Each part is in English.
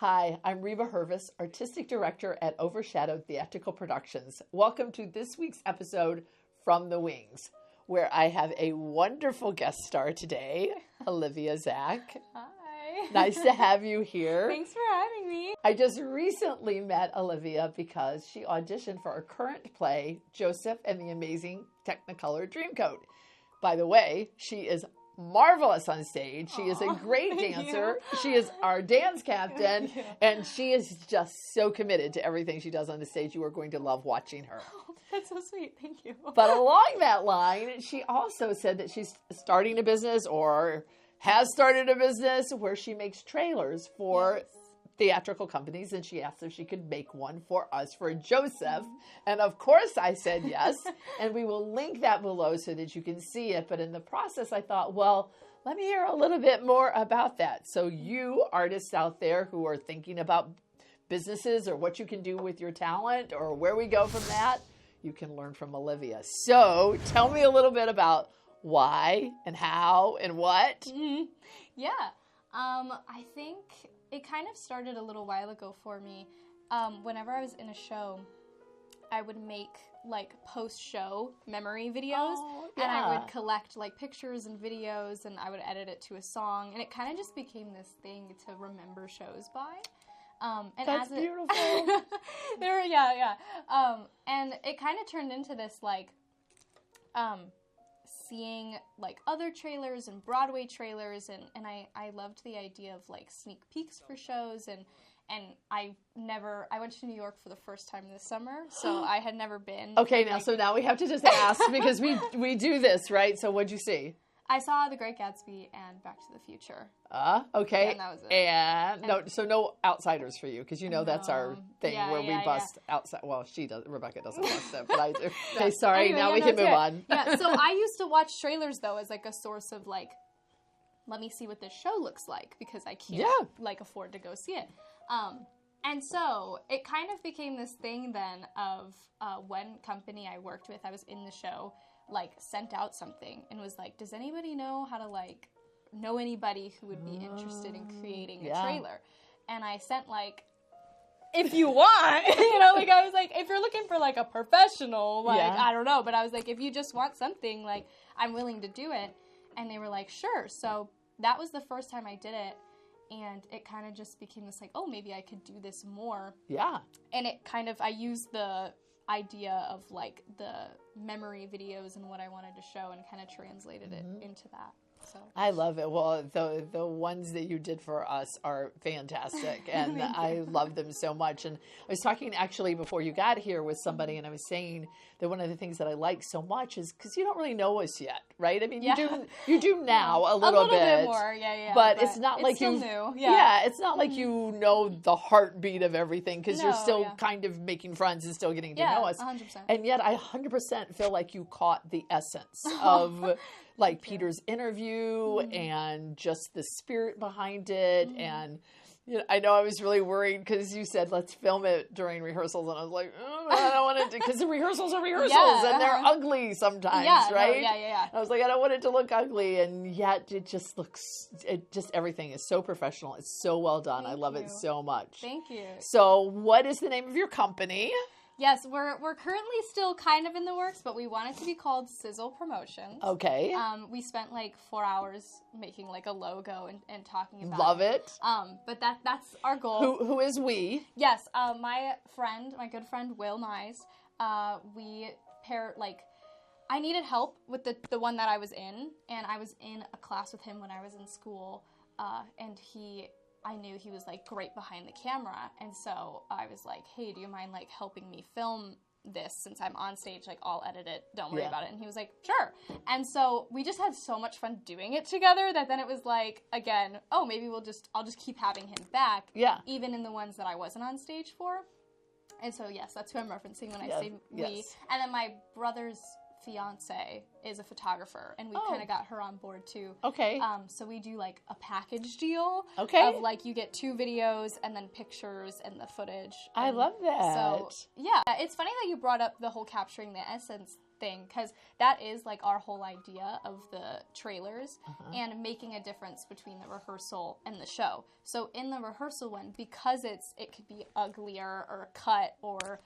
Hi, I'm Reba Hervis, Artistic Director at Overshadowed Theatrical Productions. Welcome to this week's episode From the Wings, where I have a wonderful guest star today, Olivia Zak. Hi. Nice to have you here. Thanks for having me. I just recently met Olivia because she auditioned for our current play, Joseph and the Amazing Technicolor Dreamcoat. By the way, she is marvelous on stage. She is a great dancer. She is our dance captain, and she is just so committed to everything she does on the stage. You are going to love watching her. Oh, that's so sweet. Thank you. But along that line, she also said that she's starting a business or has started a business where she makes trailers for theatrical companies, and she asked if she could make one for us for Joseph. And of course I said yes, and we will link that below so that you can see it. But in the process, I thought, well, let me hear a little bit more about that. So you artists out there who are thinking about businesses or what you can do with your talent or where we go from that, you can learn from Olivia. So tell me a little bit about why and how and what. Mm-hmm. Yeah. I think it kind of started a little while ago for me. Whenever I was in a show, I would make like post-show memory videos, and I would collect like pictures and videos, and I would edit it to a song, and it kind of just became this thing to remember shows by. And That's as beautiful. And it kind of turned into this like, seeing like other trailers and Broadway trailers, and I loved the idea of like sneak peeks for shows, and I went to New York for the first time this summer, so I had never been. Okay, now we have to just ask because we do this, right? So what'd you see? I saw The Great Gatsby and Back to the Future. Okay. And that was it. And so no outsiders for you, because you know that's our thing where we bust outside. Well, Rebecca doesn't bust it, but I do. Okay, sorry. Anyway, now we can move on. Yeah. So I used to watch trailers though as like a source of like, let me see what this show looks like, because I can't like afford to go see it. And so it kind of became this thing then of one company I worked with, I was in the show, like sent out something and was like, does anybody know how to like know anybody who would be interested in creating a trailer? And I sent like, if you want, like I was like, if you're looking for like a professional, like I don't know, but I was like, if you just want something, like I'm willing to do it. And they were like, sure. So that was the first time I did it. And it kind of just became this like, oh, maybe I could do this more. Yeah. And it kind of, I used the idea of like the memory videos and what I wanted to show and kind of translated it into that. So I love it. Well, the ones that you did for us are fantastic, and I love them so much. And I was talking actually before you got here with somebody, and I was saying that one of the things that I like so much is because you don't really know us yet, right? I mean, you do now a little bit more, but it's not like you new. It's not like you know the heartbeat of everything, because you're still kind of making friends and still getting to know us. 100%. And yet, I 100% feel like you caught the essence of. Like Peter's interview and just the spirit behind it. And I know I was really worried because you said, let's film it during rehearsals. And I was like, I don't want to, because the rehearsals are rehearsals and they're ugly sometimes, right? I was like, I don't want it to look ugly. And yet it just everything is so professional. It's so well done. I love it so much. Thank you. So what is the name of your company? Yes, we're currently still kind of in the works, but we want it to be called Sizzlepromovids. Okay. We spent like 4 hours making like a logo and talking about Love it. But that's our goal. Who is we? Yes, my good friend Will Mize. We pair like, I needed help with the one that I was in, and I was in a class with him when I was in school, and I knew he was like great behind the camera, and so I was like, hey, do you mind like helping me film this since I'm on stage? Like, I'll edit it, don't worry about it. And he was like, sure. And so we just had so much fun doing it together that then it was like, again, oh, maybe I'll just keep having him back, even in the ones that I wasn't on stage for. And so yes, that's who I'm referencing when I say we. And then my brother's fiance is a photographer, and we kind of got her on board too. Okay. So we do like a package deal. Okay. Of like, you get 2 videos and then pictures and the footage. I love that. So yeah, it's funny that you brought up the whole capturing the essence thing, because that is like our whole idea of the trailers and making a difference between the rehearsal and the show. So in the rehearsal one, because it could be uglier or cut or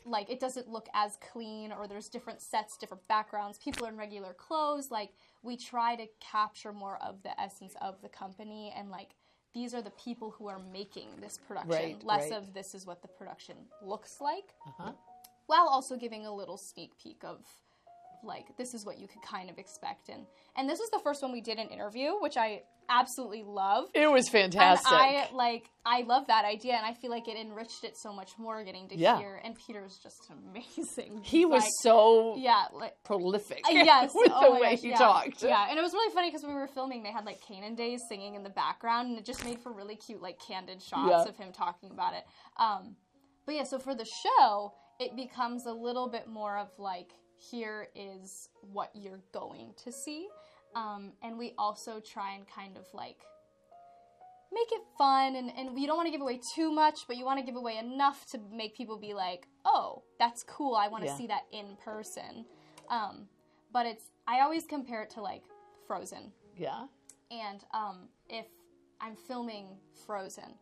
like it doesn't look as clean, or there's different sets, different backgrounds, people are in regular clothes, like we try to capture more of the essence of the company, and like these are the people who are making this production, less of this is what the production looks like, while also giving a little sneak peek of like this is what you could kind of expect. And this was the first one we did an interview, which I absolutely love. It was fantastic. And I love that idea, and I feel like it enriched it so much more getting to hear. And Peter's just amazing. He was so prolific with the way he talked. Yeah, and it was really funny because when we were filming, they had like Canaan Days singing in the background, and it just made for really cute like candid shots of him talking about it. But yeah, so for the show, it becomes a little bit more of like, here is what you're going to see. And we also try and kind of like make it fun, and you don't want to give away too much, but you want to give away enough to make people be like, oh, that's cool, I want to see that in person. But I always compare it to like Frozen. Yeah. And if I'm filming Frozen,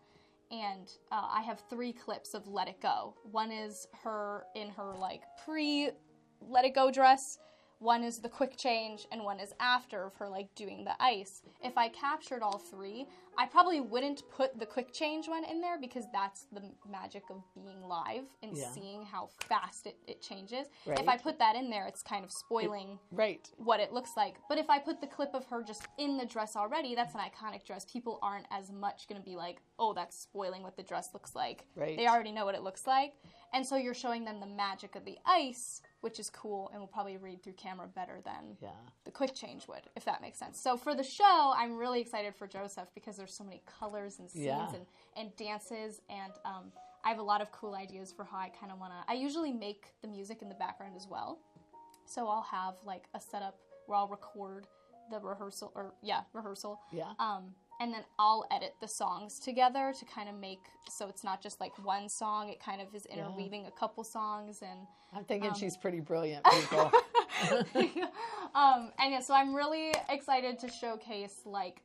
and I have 3 clips of Let It Go. One is her in her like pre-Let It Go dress, one is the quick change, and one is after of her like doing the ice. If I captured all 3, I probably wouldn't put the quick change one in there, because that's the magic of being live and seeing how fast it changes. Right. If I put that in there, it's kind of spoiling what it looks like. But if I put the clip of her just in the dress already, that's an iconic dress. People aren't as much going to be like, oh, that's spoiling what the dress looks like. Right. They already know what it looks like. And so you're showing them the magic of the ice, which is cool and will probably read through camera better than the quick change would, if that makes sense. So for the show, I'm really excited for Joseph, because there's so many colors and scenes and dances, and I have a lot of cool ideas for how I kind of want to... I usually make the music in the background as well. So I'll have like a setup where I'll record the rehearsal. And then I'll edit the songs together to kind of make, so it's not just like one song, it kind of is interweaving a couple songs. And I'm thinking she's pretty brilliant, people. And yeah, so I'm really excited to showcase like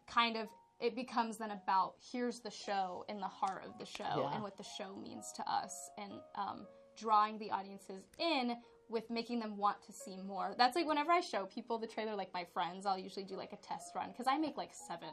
kind of, it becomes then about here's the show in the heart of the show and what the show means to us, and drawing the audiences in with making them want to see more. That's like whenever I show people the trailer, like my friends, I'll usually do like a test run, because I make like 7.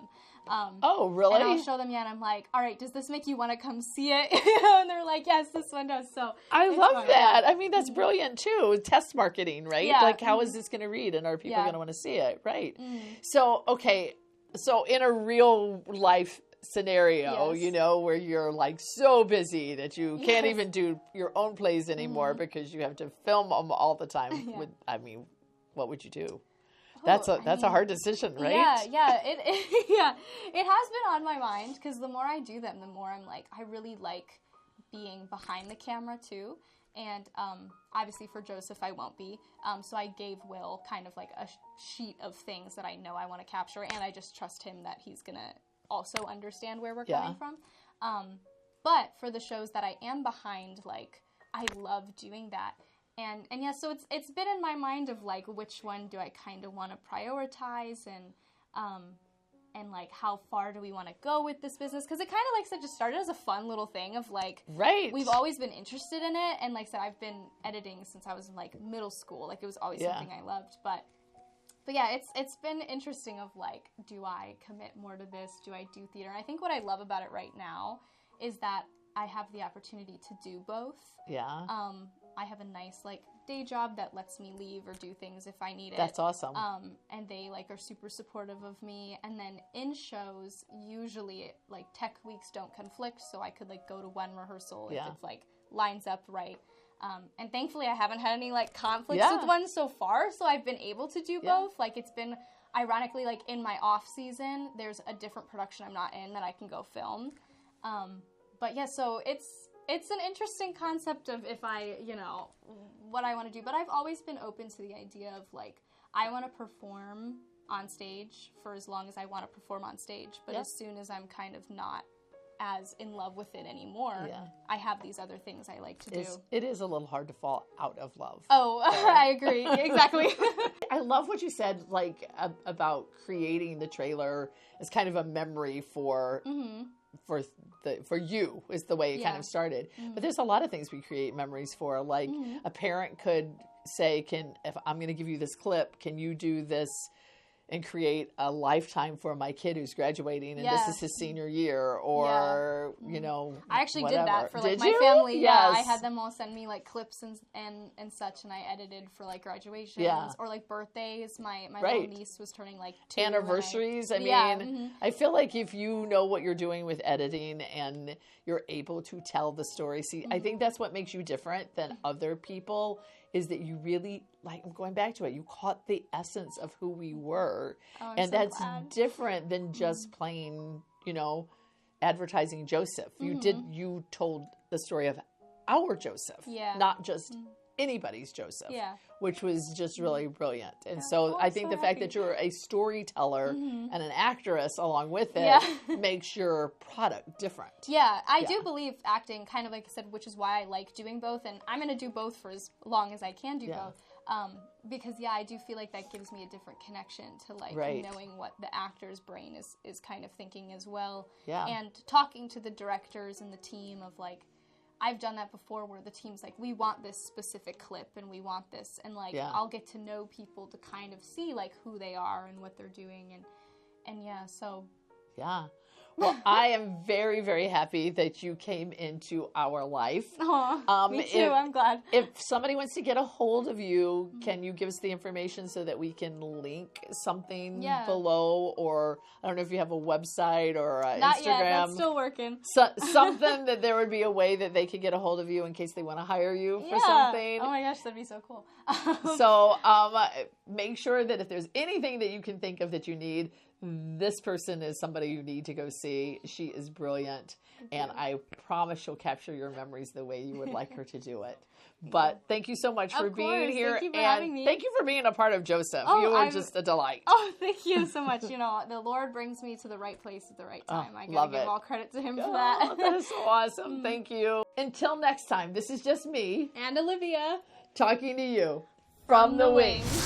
Oh, really? And I'll show them, and I'm like, all right, does this make you want to come see it? And they're like, yes, this one does. So I love that. I mean, that's brilliant too. Test marketing, right? Yeah. Like, how is this going to read, and are people going to want to see it? Right. So, okay. So in a real life scenario, you know, where you're like so busy that you can't even do your own plays anymore because you have to film them all the time. I mean, what would you do? That's a hard decision, right? It has been on my mind, because the more I do them, the more I'm like, I really like being behind the camera too. And obviously for Joseph, I won't be. So I gave Will kind of like a sheet of things that I know I want to capture, and I just trust him that he's going to also understand where we're coming from. But for the shows that I am behind, like, I love doing that. And yeah, so it's been in my mind of like, which one do I kind of want to prioritize, and like, how far do we want to go with this business? Because it kind of, like I said, just started as a fun little thing of like, we've always been interested in it. And like I said, I've been editing since I was in like middle school. Like, it was always something I loved. But yeah, it's been interesting of like, do I commit more to this? Do I do theater? And I think what I love about it right now is that I have the opportunity to do both. Yeah. I have a nice like day job that lets me leave or do things if I need it. That's awesome. And they like are super supportive of me. And then in shows, usually like tech weeks don't conflict, so I could like go to one rehearsal if it's like lines up right. And thankfully I haven't had any like conflicts with one so far, so I've been able to do both. Like, it's been ironically like in my off season, there's a different production I'm not in that I can go film. But yeah, so it's an interesting concept of if I, you know, what I want to do. But I've always been open to the idea of like, I want to perform on stage for as long as I want to perform on stage. But as soon as I'm kind of not as in love with it anymore. Yeah. I have these other things I like to do. It is a little hard to fall out of love. Oh, I agree. Exactly. I love what you said, like, about creating the trailer as kind of a memory for you is the way it kind of started. But there's a lot of things we create memories for. Like a parent could say, if I'm going to give you this clip, can you do this and create a lifetime for my kid who's graduating and this is his senior year, or you know, I actually whatever. did that for like Did my you? family. Yes. Yeah, I had them all send me like clips and such, and I edited for like graduations or like birthdays. My little niece was turning like 2 anniversaries. I mean, I feel like if you know what you're doing with editing and you're able to tell the story, I think that's what makes you different than other people, is that you really, like, I'm going back to it, you caught the essence of who we were. Oh, and so that's glad. different than just plain, you know, advertising Joseph. You told the story of our Joseph, not just anybody's Joseph, which was just really brilliant. And so I think the fact that you're a storyteller and an actress along with it makes your product different. Yeah, I do believe acting, kind of like I said, which is why I like doing both, and I'm going to do both for as long as I can do both. Because I do feel like that gives me a different connection to like knowing what the actor's brain is kind of thinking as well. Yeah. And talking to the directors and the team of like, I've done that before where the team's like, we want this specific clip and we want this. And like, I'll get to know people to kind of see like who they are and what they're doing. And so. Yeah. Well, I am very, very happy that you came into our life. Me too. I'm glad. If somebody wants to get a hold of you, can you give us the information so that we can link something below? Or I don't know if you have a website or Not Instagram. Yet. That's still working. Something that there would be a way that they could get a hold of you in case they want to hire you for something. Oh my gosh, that'd be so cool. So make sure that if there's anything that you can think of that you need, this person is somebody you need to go see. She is brilliant, and I promise she'll capture your memories the way you would like her to do it. But thank you so much for being here. Thank you for having me. Thank you for being a part of Joseph. You were just a delight. Oh, thank you so much. You know, the Lord brings me to the right place at the right time. I gotta give all credit to him for that. That is so awesome. Thank you. Until next time, this is just me and Olivia talking to you from the wings.